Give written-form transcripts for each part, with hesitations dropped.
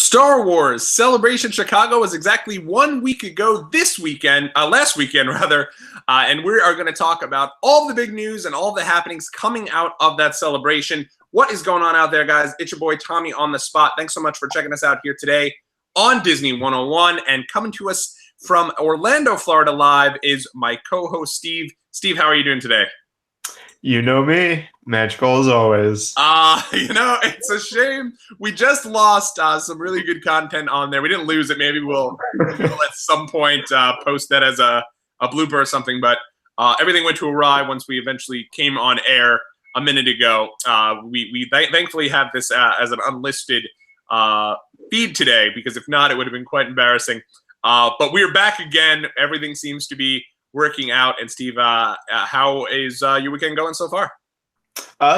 Star Wars Celebration Chicago was exactly 1 week ago last weekend rather, and we are going to talk about all the big news and all the happenings coming out of that celebration. What is going on out there, guys? It's your boy Tommy on the spot. Thanks so much for checking us out here today on Disney 101, and coming to us from Orlando, Florida live is my co-host Steve. Steve, how are you doing today? You know me, magical as always. It's a shame. We just lost some really good content on there. We didn't lose it. Maybe we'll at some point post that as a blooper or something. But everything went to awry once we eventually came on air a minute ago. We thankfully have this as an unlisted feed today, because if not, it would have been quite embarrassing. But we're back again. Everything seems to be working out. And Steve, how is your weekend going so far?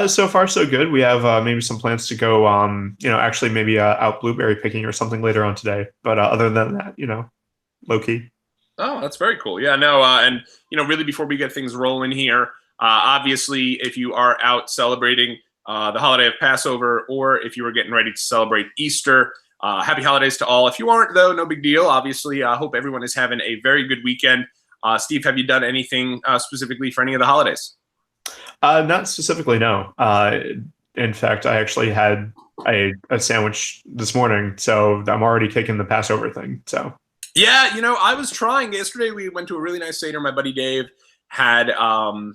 So far, so good. We have maybe some plans to go, actually maybe out blueberry picking or something later on today. But other than that, low key. Oh, that's very cool. Yeah, no, and really before we get things rolling here, obviously, if you are out celebrating the holiday of Passover, or if you are getting ready to celebrate Easter, happy holidays to all. If you aren't, though, no big deal. Obviously, I hope everyone is having a very good weekend. Steve, have you done anything specifically for any of the holidays? Not specifically, no. In fact, I actually had a sandwich this morning, so I'm already kicking the Passover thing. So yeah, I was trying. Yesterday, we went to a really nice Seder. My buddy Dave had kind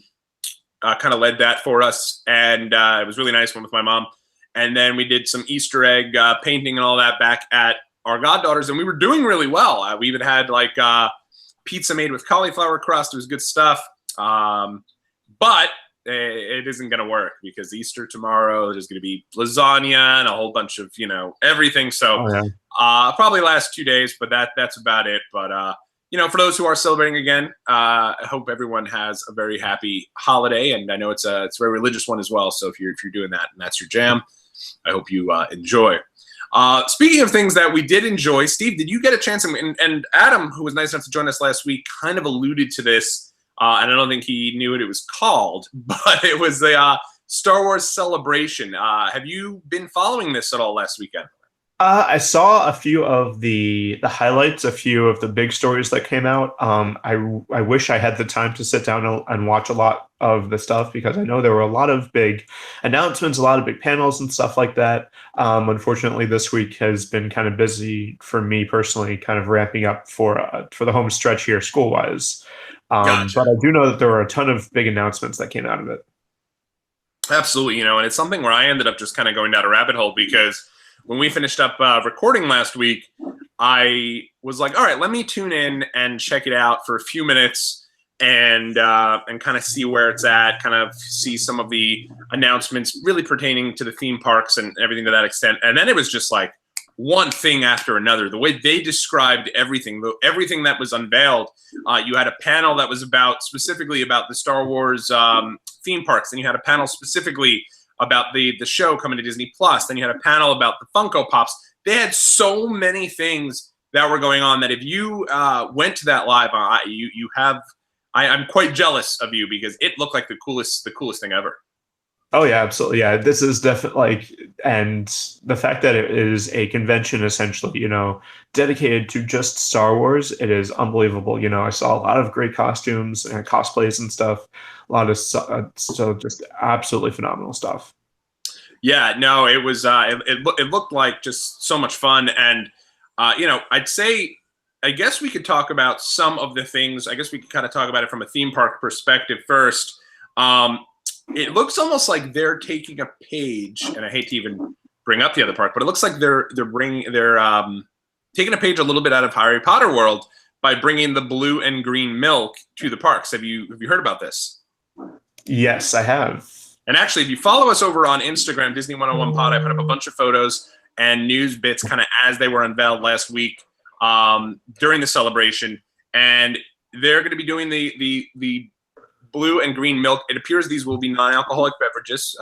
of led that for us, and it was really nice one with my mom. And then we did some Easter egg painting and all that back at our goddaughters, and we were doing really well. We even had pizza made with cauliflower crust. It was good stuff. But it isn't going to work because Easter tomorrow, there's going to be lasagna and a whole bunch of, everything. So probably last 2 days, but that's about it. But, for those who are celebrating again, I hope everyone has a very happy holiday. And I know it's a very religious one as well. So if you're doing that and that's your jam, I hope you enjoy. Speaking of things that we did enjoy, Steve, did you get a chance? And Adam, who was nice enough to join us last week, kind of alluded to this, and I don't think he knew what it was called, but it was the Star Wars Celebration. Have you been following this at all last weekend? I saw a few of the highlights, a few of the big stories that came out. I wish I had the time to sit down and watch a lot of the stuff, because I know there were a lot of big announcements, a lot of big panels and stuff like that. Unfortunately, this week has been kind of busy for me personally, kind of ramping up for the home stretch here school-wise. Gotcha. But I do know that there were a ton of big announcements that came out of it. Absolutely, and it's something where I ended up just kind of going down a rabbit hole, because when we finished up recording last week, I was like, all right, let me tune in and check it out for a few minutes and kind of see where it's at, kind of see some of the announcements really pertaining to the theme parks and everything to that extent. And then it was just like one thing after another. The way they described everything that was unveiled, you had a panel that was specifically about the Star Wars theme parks. Then you had a panel specifically about the show coming to Disney Plus. Then you had a panel about the Funko Pops. They had so many things that were going on that if you went to that live, I'm quite jealous of you, because it looked like the coolest thing ever. Oh yeah, absolutely. Yeah, this is definitely and the fact that it is a convention essentially, dedicated to just Star Wars, it is unbelievable. I saw a lot of great costumes and cosplays and stuff. A lot of so just absolutely phenomenal stuff. Yeah, no, it was. It looked like just so much fun, and I'd say, I guess we could talk about some of the things. I guess we could kind of talk about it from a theme park perspective first. It looks almost like they're taking a page, and I hate to even bring up the other park, but it looks like they're taking a page a little bit out of Harry Potter world by bringing the blue and green milk to the parks. Have you heard about this? Yes, I have. And actually, if you follow us over on Instagram, Disney 101 Pod, I put up a bunch of photos and news bits kind of as they were unveiled last week during the celebration, and they're going to be doing the blue and green milk. It appears these will be non-alcoholic beverages,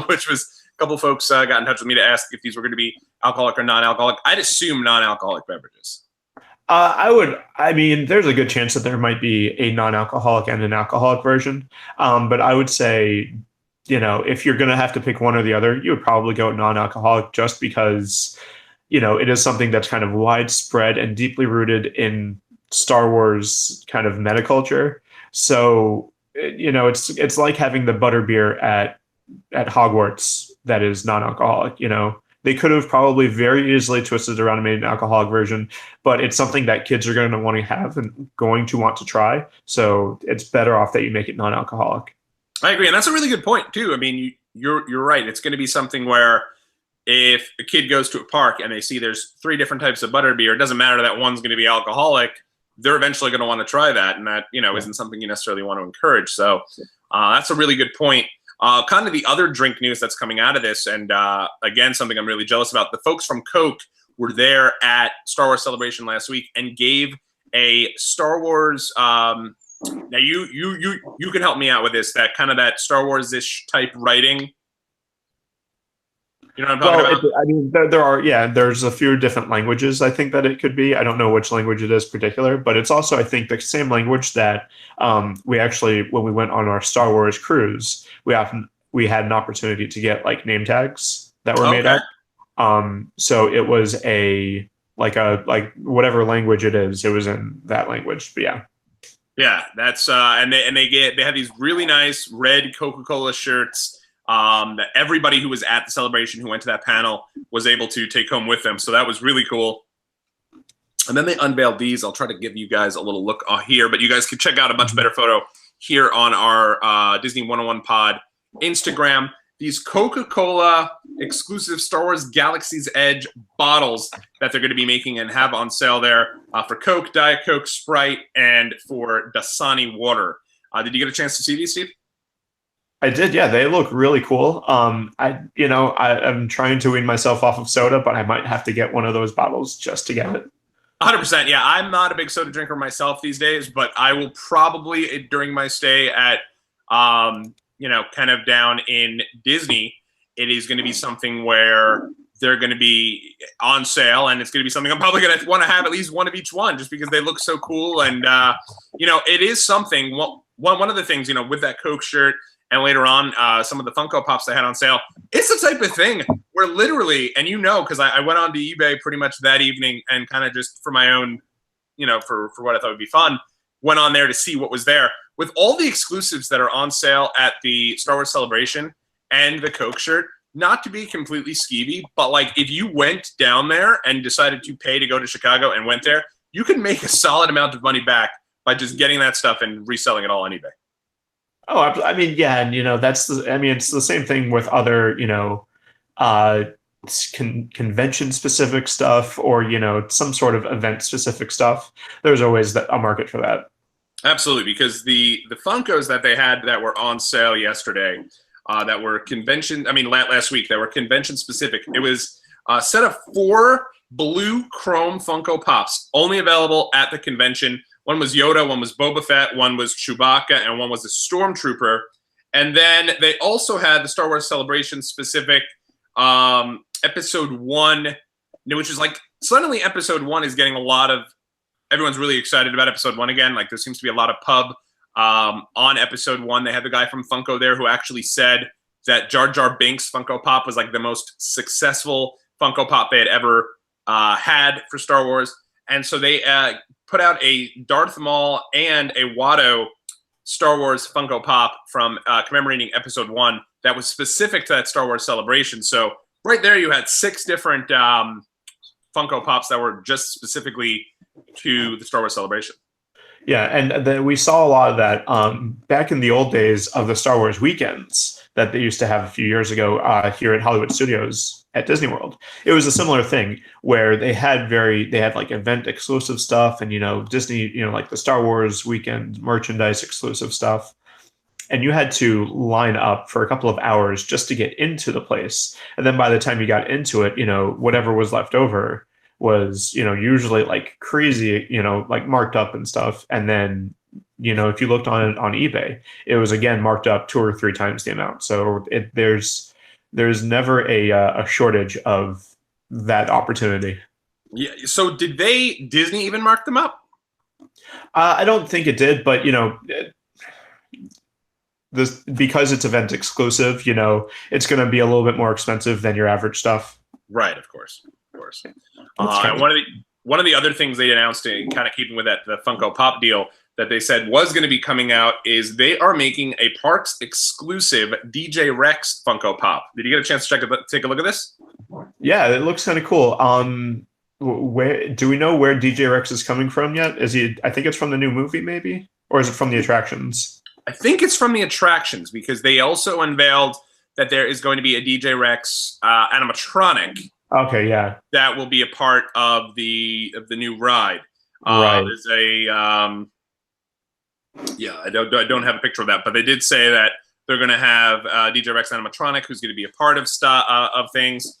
which was a couple folks got in touch with me to ask if these were going to be alcoholic or non-alcoholic. I'd assume non-alcoholic beverages. There's a good chance that there might be a non-alcoholic and an alcoholic version. But I would say, if you're going to have to pick one or the other, you would probably go non-alcoholic, just because it is something that's kind of widespread and deeply rooted in Star Wars kind of metaculture. So, it's like having the butterbeer at Hogwarts that is non-alcoholic. They could have probably very easily twisted around and made an alcoholic version, but it's something that kids are going to want to have and going to want to try. So it's better off that you make it non-alcoholic. I agree, and that's a really good point too. I mean, you're right. It's going to be something where if a kid goes to a park and they see there's 3 different types of butterbeer, it doesn't matter that one's going to be alcoholic. They're eventually going to want to try that, and that isn't something you necessarily want to encourage. So that's a really good point. Kind of the other drink news that's coming out of this, and again, something I'm really jealous about. The folks from Coke were there at Star Wars Celebration last week and gave a Star Wars. Now you can help me out with this. That Star Wars-ish type writing. You know what I'm talking about? I mean, there's a few different languages I think that it could be. I don't know which language it is particular, but it's also, I think, the same language that we actually, when we went on our Star Wars cruise, we had an opportunity to get like name tags that were made up. So it was like whatever language it is, it was in that language. But yeah. Yeah, that's and they have these really nice red Coca-Cola shirts. That everybody who was at the celebration who went to that panel was able to take home with them. So that was really cool. And then they unveiled these. I'll try to give you guys a little look here, but you guys can check out a much better photo here on our Disney 101 Pod Instagram. These Coca-Cola exclusive Star Wars Galaxy's Edge bottles that they're going to be making and have on sale there for Coke, Diet Coke, Sprite, and for Dasani water. Did you get a chance to see these, Steve? I did, yeah. They look really cool. I'm trying to wean myself off of soda, but I might have to get one of those bottles just to get it. 100%. Yeah, I'm not a big soda drinker myself these days, but I will probably, during my stay at, kind of down in Disney, it is going to be something where they're going to be on sale, and it's going to be something I'm probably going to want to have at least one of each one, just because they look so cool. And, it is something, one of the things, with that Coke shirt, and later on, some of the Funko Pops they had on sale. It's the type of thing where literally, and because I went on to eBay pretty much that evening and kind of just for my own, for what I thought would be fun, went on there to see what was there. With all the exclusives that are on sale at the Star Wars Celebration and the Coke shirt, not to be completely skeevy, but like if you went down there and decided to pay to go to Chicago and went there, you can make a solid amount of money back by just getting that stuff and reselling it all on eBay. Oh, I mean, yeah, and it's the same thing with other, convention-specific stuff or some sort of event-specific stuff. There's always a market for that. Absolutely, because the Funkos that they had that were on sale yesterday, that were last week, that were convention-specific. It was a set of 4 blue chrome Funko Pops, only available at the convention. One was Yoda, one was Boba Fett, one was Chewbacca, and one was a Stormtrooper. And then they also had the Star Wars Celebration specific Episode 1, which is like, suddenly Episode 1 is getting everyone's really excited about Episode 1 again. Like there seems to be a lot of pub on Episode 1. They had the guy from Funko there who actually said that Jar Jar Binks Funko Pop was like the most successful Funko Pop they had ever had for Star Wars. And so they put out a Darth Maul and a Watto Star Wars Funko Pop from commemorating Episode 1 that was specific to that Star Wars Celebration. So right there you had 6 different Funko Pops that were just specifically to the Star Wars Celebration. Yeah, and we saw a lot of that back in the old days of the Star Wars weekends that they used to have a few years ago here at Hollywood Studios at Disney World. It was a similar thing where they had like event exclusive stuff and Disney, like the Star Wars weekend merchandise exclusive stuff. And you had to line up for a couple of hours just to get into the place. And then by the time you got into it, whatever was left over was, usually like crazy, like marked up and stuff. And then, if you looked on eBay, it was again marked up 2 or 3 times the amount. So there's never a shortage of that opportunity. Yeah. So did Disney even mark them up? I don't think it did, but because it's event exclusive, it's going to be a little bit more expensive than your average stuff. Right. Of course. And one of the other things they announced, in kind of keeping with that the Funko Pop deal that they said was going to be coming out, is they are making a Parks exclusive DJ Rex Funko Pop. Did you get a chance to take a look at this? Yeah, it looks kind of cool. Where do we know where DJ Rex is coming from yet? Is he? I think it's from the new movie, maybe, or is it from the attractions? I think it's from the attractions, because they also unveiled that there is going to be a DJ Rex animatronic. Okay, yeah, that will be a part of the new ride. Right. There's a I don't have a picture of that, but they did say that they're going to have DJ Rex animatronic, who's going to be a part of things.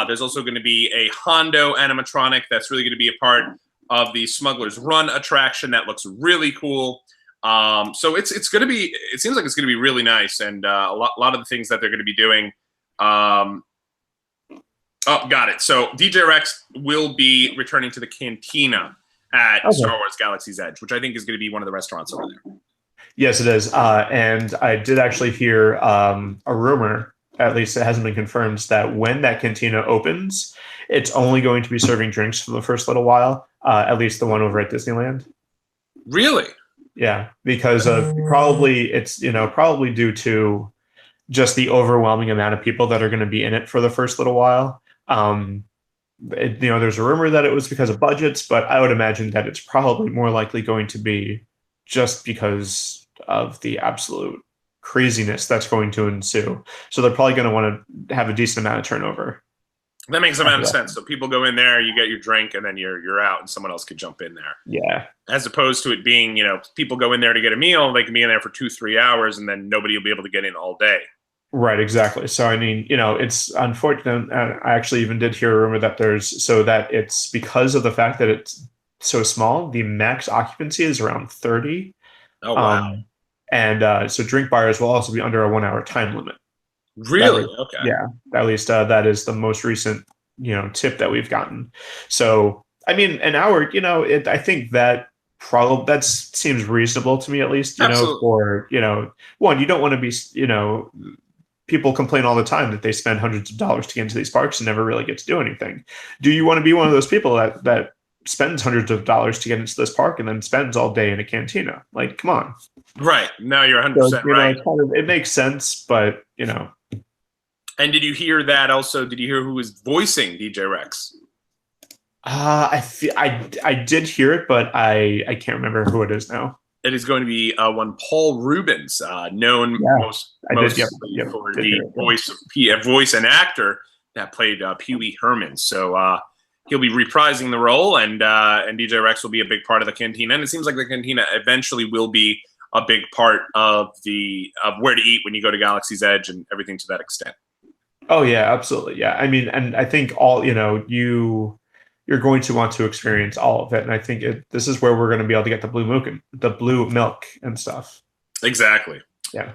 There's also going to be a Hondo animatronic that's really going to be a part of the Smuggler's Run attraction. That looks really cool. So it's going to be. It seems like it's going to be really nice, and a lot of the things that they're going to be doing. Oh, got it. So DJ Rex will be returning to the Cantina at Star Wars Galaxy's Edge, which I think is going to be one of the restaurants over there. Yes, it is. And I did actually hear a rumor, at least it hasn't been confirmed, that when that Cantina opens, it's only going to be serving drinks for the first little while, at least the one over at Disneyland. Really? Yeah, because of probably due to just the overwhelming amount of people that are going to be in it for the first little while. There's a rumor that it was because of budgets, but I would imagine that it's probably more likely going to be just because of the absolute craziness that's going to ensue. So they're probably going to want to have a decent amount of turnover. That makes a amount of sense. So people go in there, you get your drink, and then you're out, and someone else could jump in there. Yeah. As opposed to it being, people go in there to get a meal, they can be in there for 2-3 hours, and then nobody will be able to get in all day. Right, exactly. So, I mean, it's unfortunate. I actually even did hear a rumor that it's because of the fact that it's so small, the max occupancy is around 30. Oh, wow. So drink buyers will also be under a 1-hour time limit. Really? Okay. Yeah, at least that is the most recent, tip that we've gotten. So, I mean, an hour, I think that seems reasonable to me, at least, for, one, you don't want to be, people complain all the time that they spend hundreds of dollars to get into these parks and never really get to do anything. Do you want to be one of those people that spends hundreds of dollars to get into this park and then spends all day in a cantina? Like, come on. Right. No, you're 100% right. It makes sense, but, And did you hear that also? Did you hear who was voicing DJ Rex? I did hear it, but I can't remember who it is now. It is going to be one Paul Rubens, known mostly for the voice and actor that played Pee Wee Herman. So he'll be reprising the role, and DJ Rex will be a big part of the Cantina. And it seems like the Cantina eventually will be a big part of where to eat when you go to Galaxy's Edge and everything to that extent. Oh yeah, absolutely. Yeah, I mean, and I think you're going to want to experience all of it. And I think this is where we're going to be able to get the blue milk and stuff. Exactly. Yeah.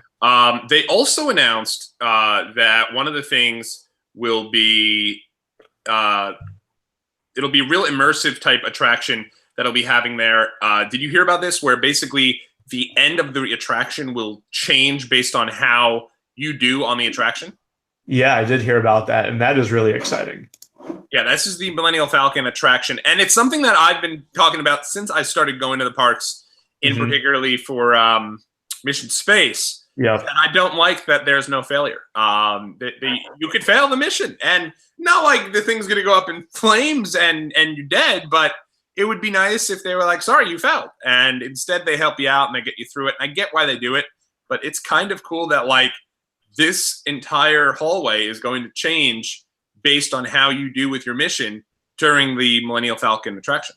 They also announced that one of the things will be it'll be a real immersive type attraction that'll be having there. Did you hear about this? Where basically the end of the attraction will change based on how you do on the attraction? Yeah, I did hear about that, and that is really exciting. Yeah, this is the Millennial Falcon attraction, and it's something that I've been talking about since I started going to the parks, particularly for Mission Space. Yeah, and I don't like that there's no failure. You could fail the mission, and not like the thing's going to go up in flames and you're dead, but it would be nice if they were like, sorry, you failed. And instead they help you out and they get you through it. And I get why they do it, but it's kind of cool that like this entire hallway is going to change based on how you do with your mission during the Millennial Falcon attraction.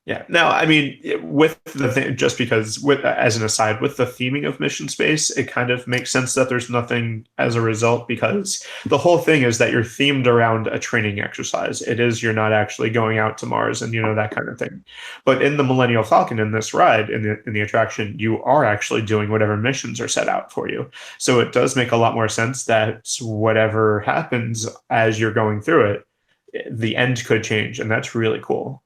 Yeah. Now, I mean, with the thing, just because, as an aside, with the theming of Mission Space, it kind of makes sense that there's nothing as a result, because the whole thing is that you're themed around a training exercise. You're not actually going out to Mars and that kind of thing. But in the Millennial Falcon, in this ride, in the attraction, you are actually doing whatever missions are set out for you. So it does make a lot more sense that whatever happens as you're going through it, the end could change, and that's really cool.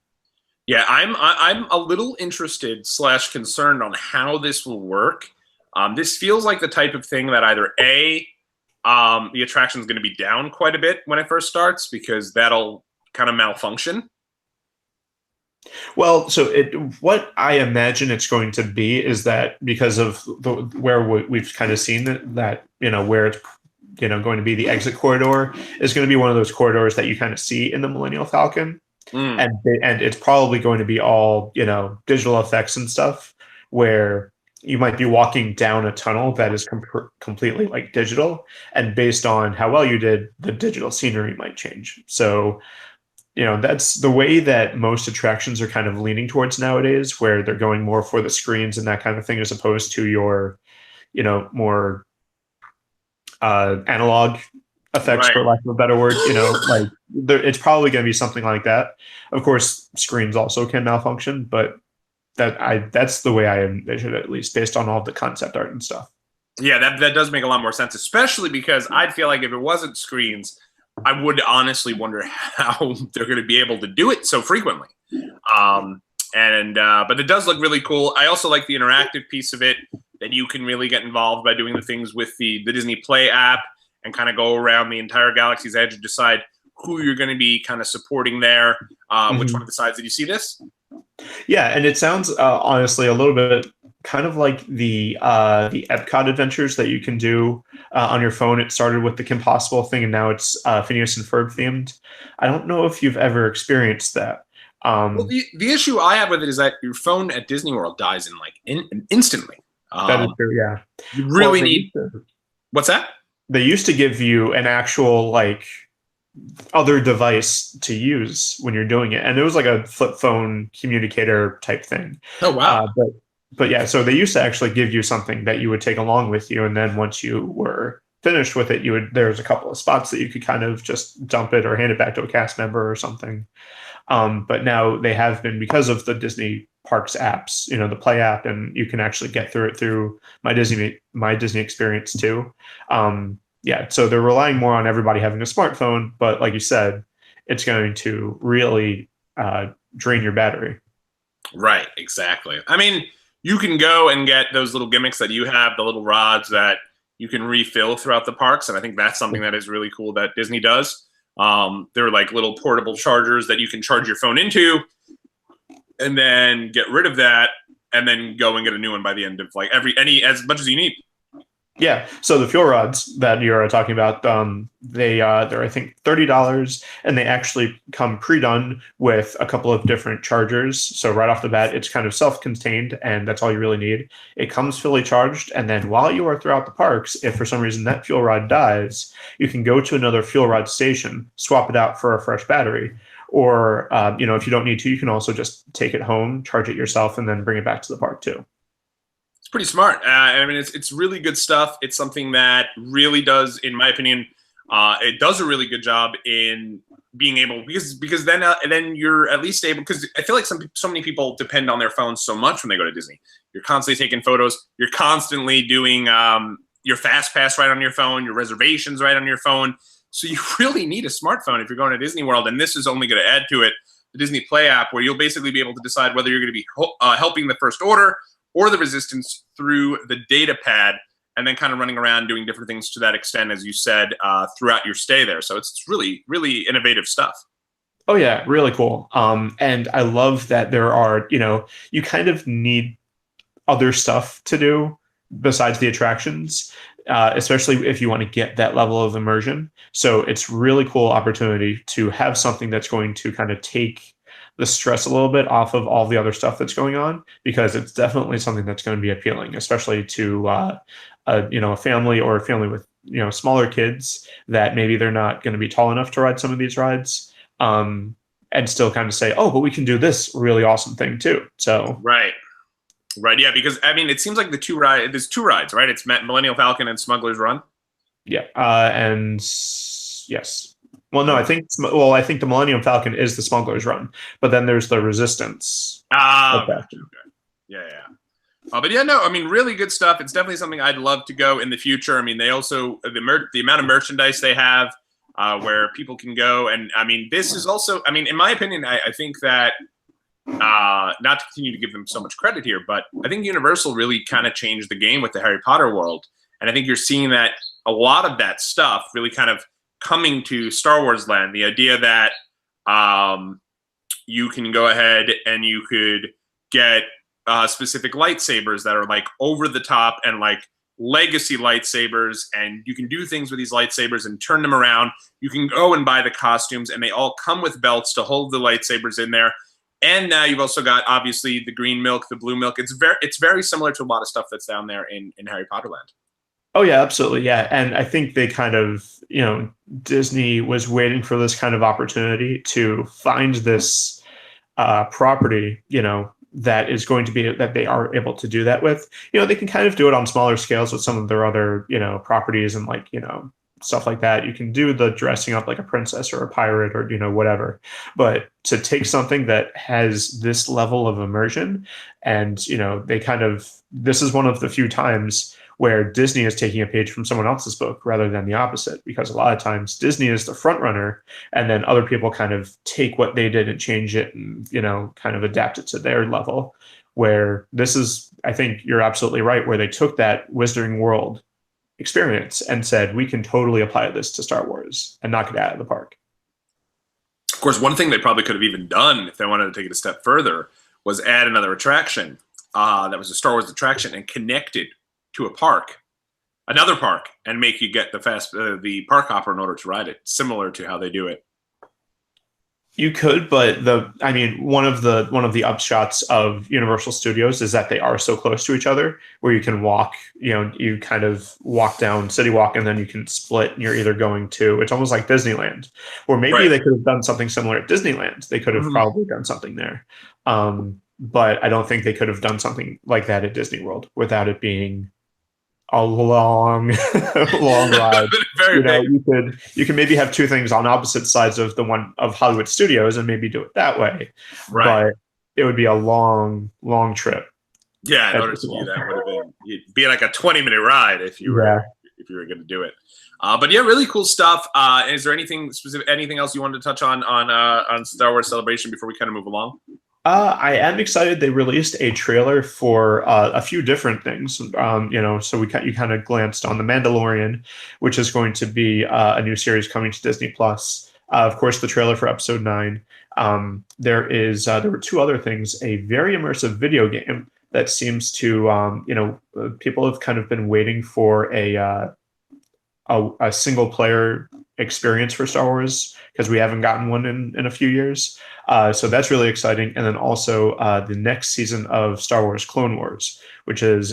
Yeah, I'm a little interested / concerned on how this will work. This feels like the type of thing that either the attraction is going to be down quite a bit when it first starts, because that'll kind of malfunction? Well, so what I imagine it's going to be is that because of where we've kind of seen that where it's going to be the exit corridor is going to be one of those corridors that you kind of see in the Millennial Falcon, Mm. and it's probably going to be all digital effects and stuff where you might be walking down a tunnel that is completely like digital, and based on how well you did, the digital scenery might change. So that's the way that most attractions are kind of leaning towards nowadays, where they're going more for the screens and that kind of thing, as opposed to your, more analog effects, Right. for lack of a better word. Like it's probably going to be something like that. Of course, screens also can malfunction, but that's the way I envision it, at least based on all the concept art and stuff. Yeah, that does make a lot more sense, especially because I'd feel like if it wasn't screens, I would honestly wonder how they're going to be able to do it so frequently. But it does look really cool. I also like the interactive piece of it, that you can really get involved by doing the things with the Disney Play app and kind of go around the entire Galaxy's Edge and decide who you're going to be kind of supporting there. Which one of the sides? Did you see this? Yeah, and it sounds honestly a little bit kind of like the Epcot adventures that you can do on your phone. It started with the Kim Possible thing, and now it's Phineas and Ferb themed. I don't know if you've ever experienced that. Well, the issue I have with it is that your phone at Disney World dies instantly. That is true. Yeah, you really need. What's that? They used to give you an actual like other device to use when you're doing it, and it was like a flip phone communicator type thing. Oh wow! But yeah, so they used to actually give you something that you would take along with you, and then once you were finished with it, there's a couple of spots that you could kind of just dump it or hand it back to a cast member or something. But now they have been, because of the Disney Parks apps, the Play app, and you can actually get through it through My Disney Experience too. Yeah, so they're relying more on everybody having a smartphone, but like you said, it's going to really drain your battery. Right, exactly. I mean, you can go and get those little gimmicks that you have, the little rods that you can refill throughout the parks, and I think that's something that is really cool that Disney does. They're like little portable chargers that you can charge your phone into, and then get rid of that, and then go and get a new one by the end of like as much as you need. Yeah, so the fuel rods that you're talking about, they're I think $30, and they actually come pre-done with a couple of different chargers. So right off the bat, it's kind of self-contained, and that's all you really need. It comes fully charged, and then while you are throughout the parks, if for some reason that fuel rod dies, you can go to another fuel rod station, swap it out for a fresh battery, or if you don't need to, you can also just take it home, charge it yourself, and then bring it back to the park too. Pretty smart. I mean, it's really good stuff. It's something that really does, in my opinion, it does a really good job in being able, because then you're at least able, because I feel like so many people depend on their phones so much when they go to Disney. You're constantly taking photos. You're constantly doing your Fast Pass right on your phone, your reservations right on your phone. So you really need a smartphone if you're going to Disney World, and this is only going to add to it, the Disney Play app, where you'll basically be able to decide whether you're going to be helping the First Order or the Resistance through the data pad, and then kind of running around doing different things to that extent, as you said, throughout your stay there. So it's really, really innovative stuff. Oh yeah, really cool. And I love that there are, you kind of need other stuff to do besides the attractions, especially if you want to get that level of immersion. So it's really cool opportunity to have something that's going to kind of take the stress a little bit off of all the other stuff that's going on, because it's definitely something that's going to be appealing, especially to a family, or a family with smaller kids that maybe they're not going to be tall enough to ride some of these rides, and still kind of say, oh, but we can do this really awesome thing too. So right, yeah, because I mean, it seems like there's two rides, right? It's Millennial Falcon and Smuggler's Run. Yeah, and yes. Well, no, I think the Millennium Falcon is the Smuggler's Run, but then there's the Resistance. Okay. Yeah. But yeah, no, I mean, really good stuff. It's definitely something I'd love to go in the future. I mean, they also, the amount of merchandise they have, where people can go. And I mean, this is also, I mean, in my opinion, I think that, not to continue to give them so much credit here, but I think Universal really kind of changed the game with the Harry Potter world. And I think you're seeing that a lot of that stuff really kind of coming to Star Wars land. The idea that You can go ahead and you could get specific lightsabers that are like over the top and like legacy lightsabers, and you can do things with these lightsabers and turn them around. You can go and buy the costumes, and they all come with belts to hold the lightsabers in there. And now you've also got obviously the green milk, the blue milk. It's very similar to a lot of stuff that's down there in Harry Potter Land. Oh yeah, absolutely. Yeah. And I think they kind of, Disney was waiting for this kind of opportunity to find this property, that is going to be that they are able to do that with. They can kind of do it on smaller scales with some of their other, properties and like, stuff like that. You can do the dressing up like a princess or a pirate or, whatever. But to take something that has this level of immersion and, this is one of the few times where Disney is taking a page from someone else's book rather than the opposite, because a lot of times Disney is the front runner and then other people kind of take what they did and change it and, kind of adapt it to their level. Where this is, I think you're absolutely right, where they took that Wizarding World experience and said, we can totally apply this to Star Wars and knock it out of the park. Of course, one thing they probably could have even done if they wanted to take it a step further was add another attraction that was a Star Wars attraction and connect it to a park, another park, and make you get the park hopper in order to ride it, similar to how they do it. You could, but one of the upshots of Universal Studios is that they are so close to each other, where you can walk. You kind of walk down City Walk, and then you can split, and you're either going to. It's almost like Disneyland, or maybe they could have done something similar at Disneyland. They could have probably done something there, but I don't think they could have done something like that at Disney World without it being a long ride. You can maybe have two things on opposite sides of the one of Hollywood Studios and maybe do it that way. Right. But it would be a long trip. Yeah, in order to do that would have be like a 20-minute ride if you were going to do it. But yeah, really cool stuff. Is there anything else you wanted to touch on Star Wars Celebration before we kind of move along? I am excited. They released a trailer for a few different things. So you kind of glanced on The Mandalorian, which is going to be a new series coming to Disney Plus. Of course, the trailer for Episode 9. There were two other things. A very immersive video game that seems to people have kind of been waiting for a single player experience for Star Wars because we haven't gotten one in a few years. So that's really exciting. And then also the next season of Star Wars Clone Wars, which is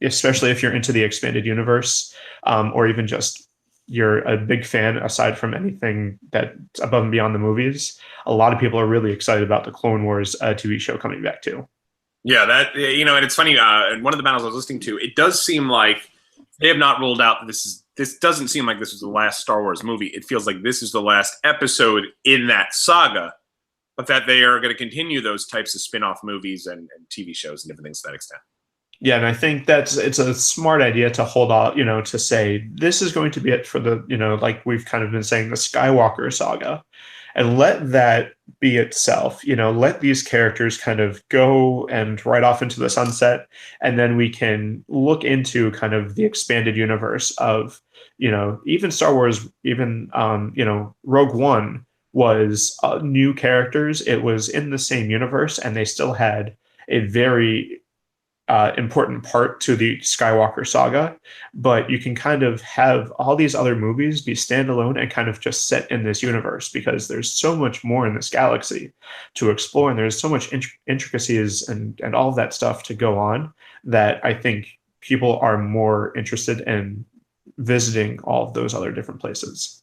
especially if you're into the expanded universe, or even just you're a big fan aside from anything that's above and beyond the movies, a lot of people are really excited about the Clone Wars TV show coming back too. Yeah, and it's funny, in one of the battles I was listening to, it does seem like they have not ruled out that this doesn't seem like this was the last Star Wars movie. It feels like this is the last episode in that saga, but that they are going to continue those types of spin-off movies and TV shows and different things to that extent. Yeah, and I think it's a smart idea to hold out, to say this is going to be it for the, like we've kind of been saying, the Skywalker saga, and let that be itself. Let these characters kind of go and ride off into the sunset, and then we can look into kind of the expanded universe of, even Star Wars, even Rogue One was new characters. It was in the same universe, and they still had a very important part to the Skywalker saga, but you can kind of have all these other movies be standalone and kind of just set in this universe, because there's so much more in this galaxy to explore, and there's so much intricacies and all of that stuff to go on, that I think people are more interested in visiting all of those other different places.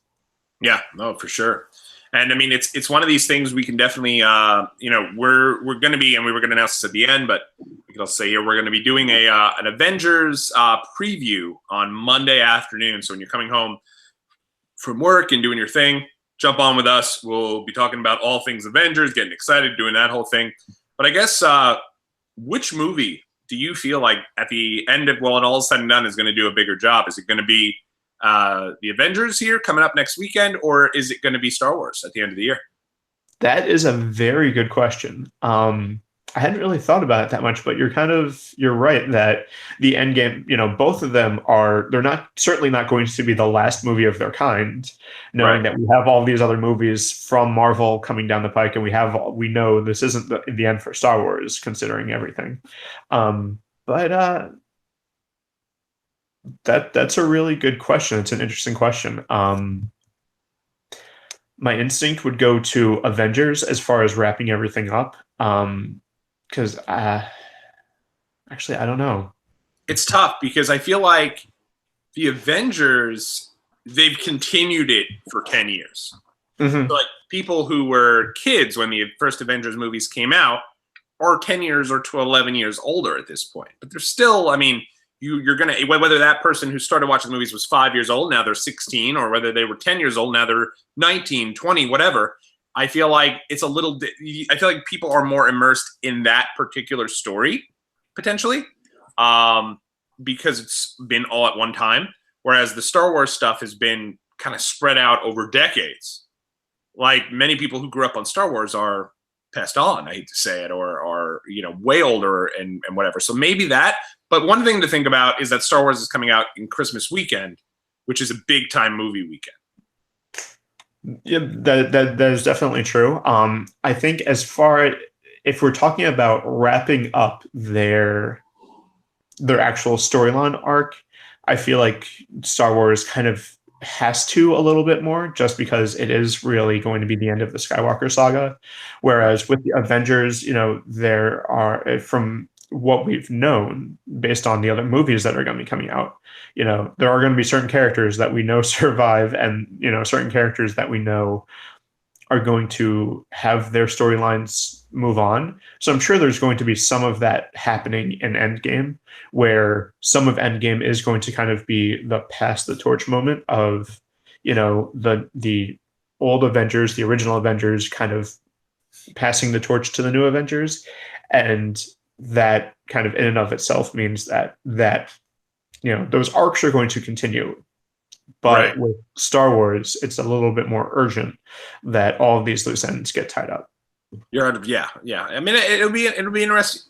Yeah, no, for sure. And I mean, it's one of these things we can definitely, we're going to be, and we were going to announce this at the end, but we can also say here, we're going to be doing an Avengers preview on Monday afternoon. So when you're coming home from work and doing your thing, jump on with us. We'll be talking about all things Avengers, getting excited, doing that whole thing. But I guess, which movie do you feel like at the end of, when all is said and done, is going to do a bigger job? Is it going to be the Avengers here coming up next weekend, or is it going to be Star Wars at the end of the year? That is a very good question. I hadn't really thought about it that much, but you're right that the end game, both of them they're not certainly not going to be the last movie of their kind, knowing Right. that we have all these other movies from Marvel coming down the pike, and we know this isn't the end for Star Wars, considering everything. But that's a really good question. It's an interesting question. My instinct would go to Avengers as far as wrapping everything up. Because actually, I don't know. It's tough because I feel like the Avengers, they've continued it for 10 years. Mm-hmm. So, like, people who were kids when the first Avengers movies came out are 10 years or 12, 11 years older at this point. But they're still, I mean, you're going to, whether that person who started watching the movies was 5 years old, now they're 16, or whether they were 10 years old, now they're 19, 20, whatever. I feel like it's a little, I feel like people are more immersed in that particular story, potentially, because it's been all at one time. Whereas the Star Wars stuff has been kind of spread out over decades. Like, many people who grew up on Star Wars are passed on, I hate to say it, or are, way older and whatever. So maybe that. But one thing to think about is that Star Wars is coming out in Christmas weekend, which is a big time movie weekend. Yeah, that is definitely true. I think if we're talking about wrapping up their actual storyline arc, I feel like Star Wars kind of has to a little bit more, just because it is really going to be the end of the Skywalker saga. Whereas with the Avengers, there are, from what we've known based on the other movies that are going to be coming out, there are going to be certain characters that we know survive, and certain characters that we know are going to have their storylines move on. So I'm sure there's going to be some of that happening in Endgame, where some of Endgame is going to kind of be the pass the torch moment of, the old Avengers, the original Avengers, kind of passing the torch to the new Avengers. And that kind of in and of itself means that those arcs are going to continue. But Right. with Star Wars, it's a little bit more urgent that all of these loose ends get tied up. Yeah. I mean, it'll be interesting.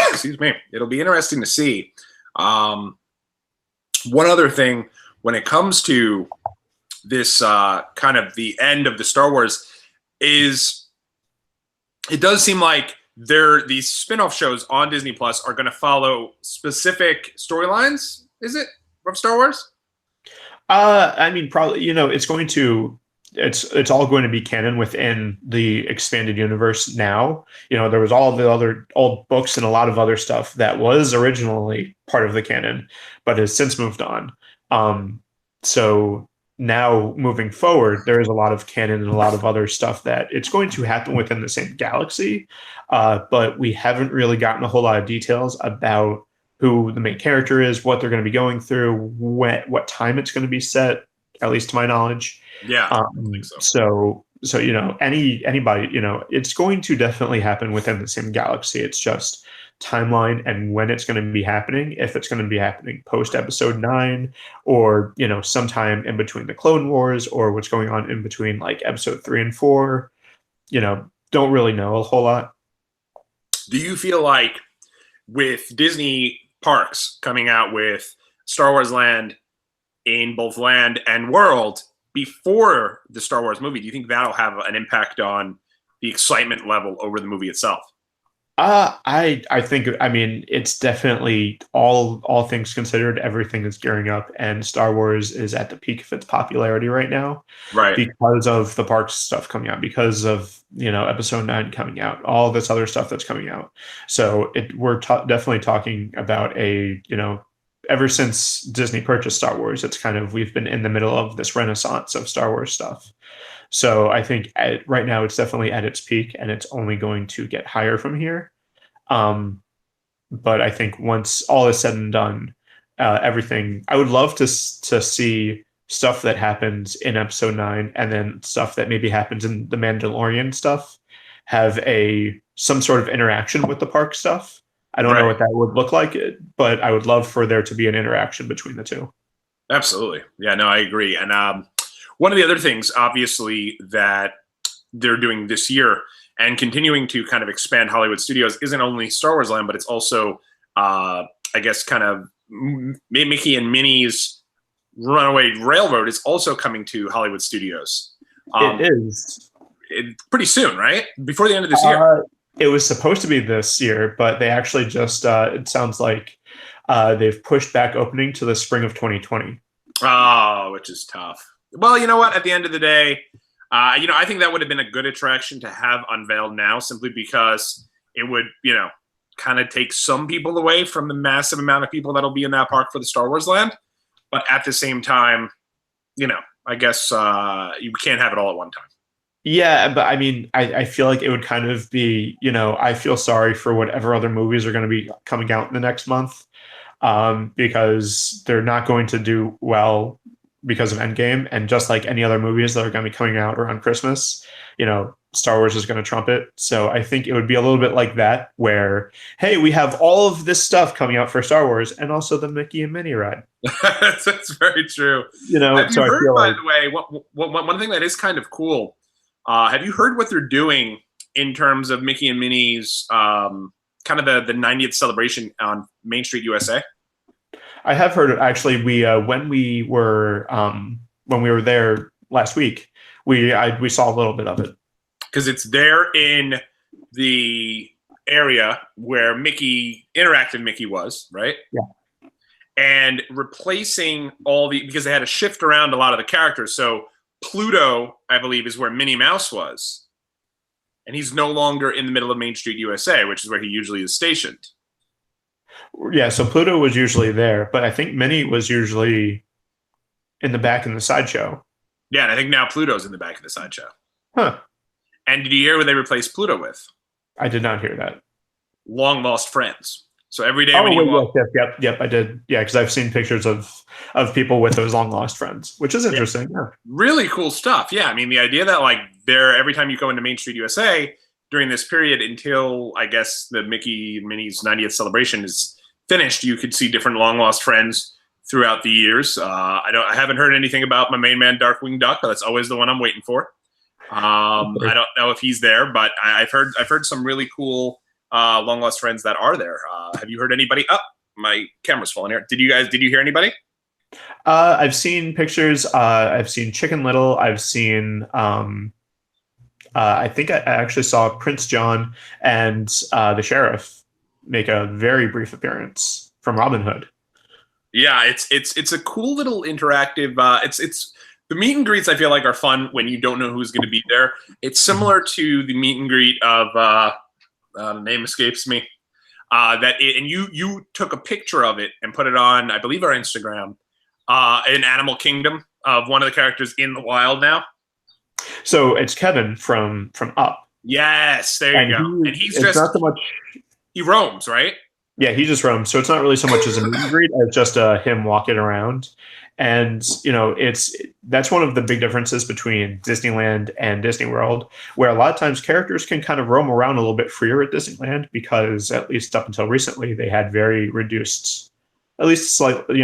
Excuse me. It'll be interesting to see. One other thing, when it comes to this kind of the end of the Star Wars, is it does seem like these spin-off shows on Disney Plus are going to follow specific storylines. Is it from Star Wars? I mean, probably, it's all going to be canon within the expanded universe now. There was all the other old books and a lot of other stuff that was originally part of the canon, but has since moved on. So now moving forward, there is a lot of canon and a lot of other stuff that it's going to happen within the same galaxy. But we haven't really gotten a whole lot of details about who the main character is, what they're going to be going through, what time it's going to be set, at least to my knowledge. Yeah, I think so. So anybody, it's going to definitely happen within the same galaxy. It's just timeline and when it's going to be happening. If it's going to be happening post Episode 9, or sometime in between the Clone Wars, or what's going on in between like Episode 3 and 4, don't really know a whole lot. Do you feel like with Disney parks coming out with Star Wars Land in both Land and World before the Star Wars movie, do you think that'll have an impact on the excitement level over the movie itself? I think, I mean, it's definitely, all things considered, everything is gearing up, and Star Wars is at the peak of its popularity right now, Right. because of the parks stuff coming out, because of Episode 9 coming out, all this other stuff that's coming out. So we're definitely talking about ever since Disney purchased Star Wars, we've been in the middle of this renaissance of Star Wars stuff. So I think right now it's definitely at its peak, and it's only going to get higher from here. But I think once all is said and done, everything, I would love to see stuff that happens in Episode 9, and then stuff that maybe happens in the Mandalorian stuff have some sort of interaction with the park stuff. I don't know what that would look like, but I would love for there to be an interaction between the two. Absolutely. Yeah, no, I agree. And one of the other things, obviously, that they're doing this year and continuing to kind of expand Hollywood studios isn't only Star Wars Land, but it's also, I guess, kind of Mickey and Minnie's Runaway Railroad is also coming to Hollywood studios. It is. Pretty soon, right? Before the end of this year. It was supposed to be this year, but they actually just, it sounds like they've pushed back opening to the spring of 2020. Oh, which is tough. Well, you know what? At the end of the day, I think that would have been a good attraction to have unveiled now, simply because it would, kind of take some people away from the massive amount of people that'll be in that park for the Star Wars Land. But at the same time, I guess you can't have it all at one time. Yeah, but I mean, I feel like it would kind of be, I feel sorry for whatever other movies are going to be coming out in the next month, because they're not going to do well because of Endgame. And just like any other movies that are going to be coming out around Christmas, Star Wars is going to trump it. So I think it would be a little bit like that, where, hey, we have all of this stuff coming out for Star Wars and also the Mickey and Minnie ride. That's very true. Have so you heard, by like, the way, one thing that is kind of cool, have you heard what they're doing in terms of Mickey and Minnie's kind of the 90th celebration on Main Street, USA? I have heard it. Actually, when we were there last week, we saw a little bit of it. Because it's there in the area where Interactive Mickey was, right? Yeah. And replacing because they had to shift around a lot of the characters. So Pluto, I believe, is where Minnie Mouse was. And he's no longer in the middle of Main Street, USA, which is where he usually is stationed. Yeah, so Pluto was usually there, but I think Minnie was usually in the back in the sideshow. Yeah, and I think now Pluto's in the back of the sideshow. Huh. And did you hear what they replaced Pluto with? I did not hear that. Long Lost Friends. So every day when you walk... Yep, I did. Yeah, because I've seen pictures of people with those long lost friends, which is interesting. Yeah. Really cool stuff. Yeah, I mean, the idea that every time you go into Main Street, USA, during this period until, I guess, the Mickey and Minnie's 90th celebration is finished, you could see different long lost friends throughout the years. I haven't heard anything about my main man, Darkwing Duck, but that's always the one I'm waiting for. I don't know if he's there, but I've heard some really cool long lost friends that are there. Have you heard anybody? Oh, my camera's falling here. Did you hear anybody? I've seen pictures. I've seen Chicken Little. I've seen. I think I actually saw Prince John and the sheriff make a very brief appearance from Robin Hood. Yeah, it's a cool little interactive. It's the meet and greets. I feel like are fun when you don't know who's going to be there. It's similar to the meet and greet of the name escapes me. And you took a picture of it and put it on, I believe, our Instagram. In Animal Kingdom of one of the characters in the wild now. So it's Kevin from Up. Yes, there you go. And he's just not so much. He roams, right? Yeah, he just roams. So it's not really so much as a meet and greet as just him walking around. And that's one of the big differences between Disneyland and Disney World, where a lot of times characters can kind of roam around a little bit freer at Disneyland because, at least up until recently, they had very reduced. At least slightly,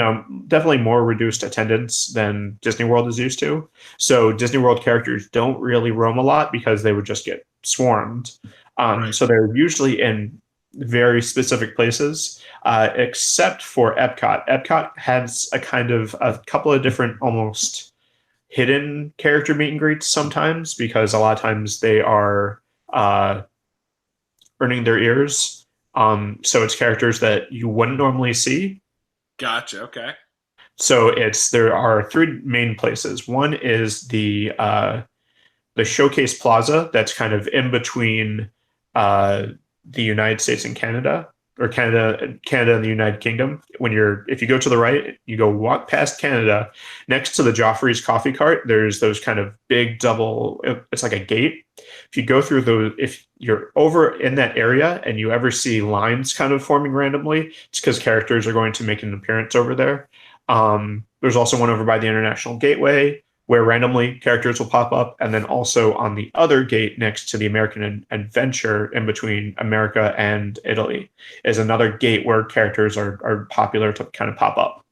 definitely more reduced attendance than Disney World is used to. So Disney World characters don't really roam a lot because they would just get swarmed. Right. So they're usually in very specific places, except for Epcot. Epcot has a couple of different almost hidden character meet and greets sometimes, because a lot of times they are earning their ears. So it's characters that you wouldn't normally see. Gotcha. Okay. So there are three main places. One is the Showcase Plaza, that's kind of in between the United States and Canada, or Canada and the United Kingdom. If you go to the right, you go walk past Canada, next to the Joffrey's Coffee Cart, there's those kind of big double. It's like a gate. If you go through those, if you're over in that area and you ever see lines kind of forming randomly, it's because characters are going to make an appearance over there. There's also one over by the International Gateway where randomly characters will pop up. And then also on the other gate next to the American Adventure, in between America and Italy, is another gate where characters are popular to kind of pop up.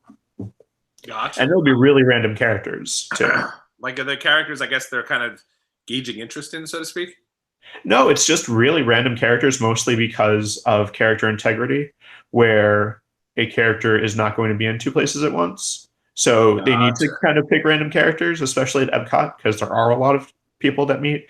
Gotcha. And there'll be really random characters too. Like the characters, I guess they're kind of gauging interest in, so to speak? No, it's just really random characters, mostly because of character integrity, where a character is not going to be in two places at once. So they need to Gotcha. kind of pick random characters, especially at Epcot, because there are a lot of people that meet.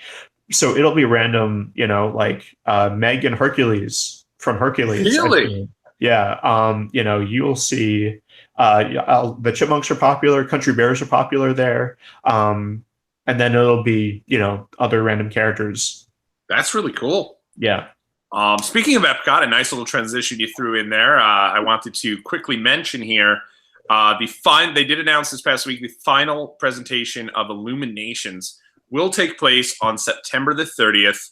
So it'll be random, like Meg and Hercules from Hercules. Really? Yeah, you'll see the chipmunks are popular, country bears are popular there, and then it'll be other random characters. That's really cool. Yeah. Speaking of Epcot, a nice little transition you threw in there. I wanted to quickly mention here they did announce this past week the final presentation of Illuminations will take place on September the 30th.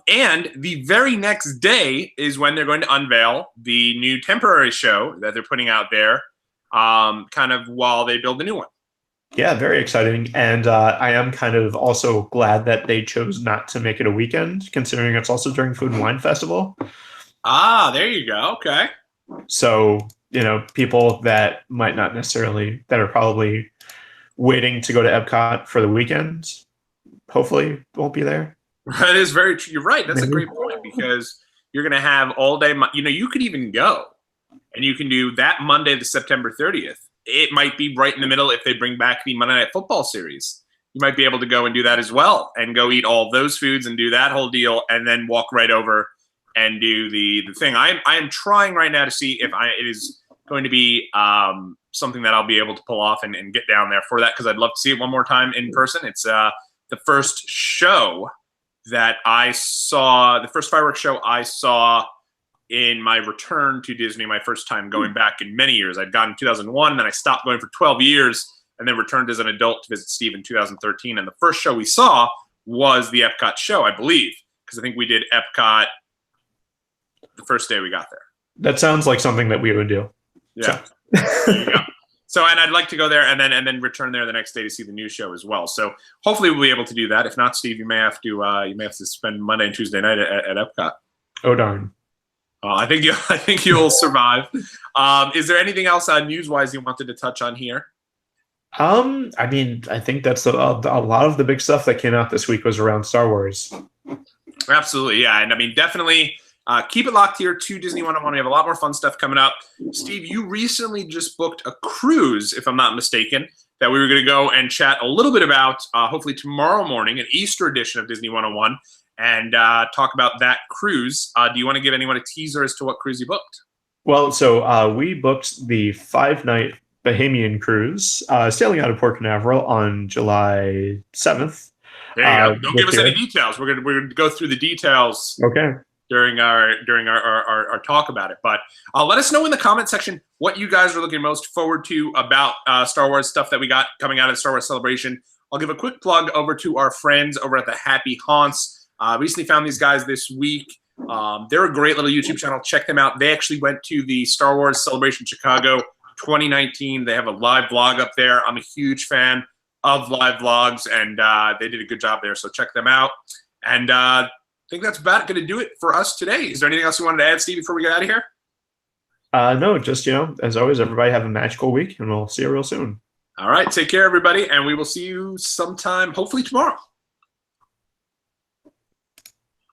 And the very next day is when they're going to unveil the new temporary show that they're putting out there, kind of while they build the new one. Yeah, very exciting. And I am kind of also glad that they chose not to make it a weekend, considering it's also during Food and Wine Festival. Ah, there you go. Okay. So, people that might not necessarily, that are probably waiting to go to Epcot for the weekend, hopefully won't be there. That is very true. You're right. That's a great point, because you're going to have all day. You could even go and you can do that Monday, the September 30th. It might be right in the middle if they bring back the Monday Night Football series. You might be able to go and do that as well and go eat all those foods and do that whole deal and then walk right over and do the thing. I am trying right now to see if it is going to be something that I'll be able to pull off and get down there for that, because I'd love to see it one more time in person. It's the first show that I saw, the first fireworks show I saw in my return to Disney, my first time going back in many years. I'd gone in 2001, then I stopped going for 12 years, and then returned as an adult to visit Steve in 2013. And the first show we saw was the Epcot show, I believe, because I think we did Epcot the first day we got there. That sounds like something that we would do. Yeah. So. So, and I'd like to go there and then return there the next day to see the new show as well. So hopefully we'll be able to do that. If not, Steve, you may have to spend Monday and Tuesday night at Epcot. Oh darn. I think you'll survive. Is there anything else news-wise you wanted to touch on here? I think that's a lot of the big stuff that came out this week was around Star Wars. Absolutely, yeah. And definitely keep it locked here to Disney 101. We have a lot more fun stuff coming up. Steve, you recently just booked a cruise, if I'm not mistaken, that we were going to go and chat a little bit about, hopefully tomorrow morning, an Easter edition of Disney 101. And talk about that cruise. Do you want to give anyone a teaser as to what cruise you booked? Well, so we booked the 5-night Bahamian cruise, sailing out of Port Canaveral on July 7th. There you go. Don't give us any details. We're gonna go through the details. Okay. During our talk about it, but let us know in the comment section what you guys are looking most forward to about Star Wars stuff that we got coming out of the Star Wars Celebration. I'll give a quick plug over to our friends over at the Happy Haunts. Recently found these guys this week. They're a great little YouTube channel. Check them out. They actually went to the Star Wars Celebration Chicago 2019. They have a live vlog up there. I'm a huge fan of live vlogs, and they did a good job there. So check them out. And I think that's about going to do it for us today. Is there anything else you wanted to add, Steve, before we get out of here? No, just, as always, everybody have a magical week, and we'll see you real soon. All right. Take care, everybody, and we will see you sometime, hopefully tomorrow.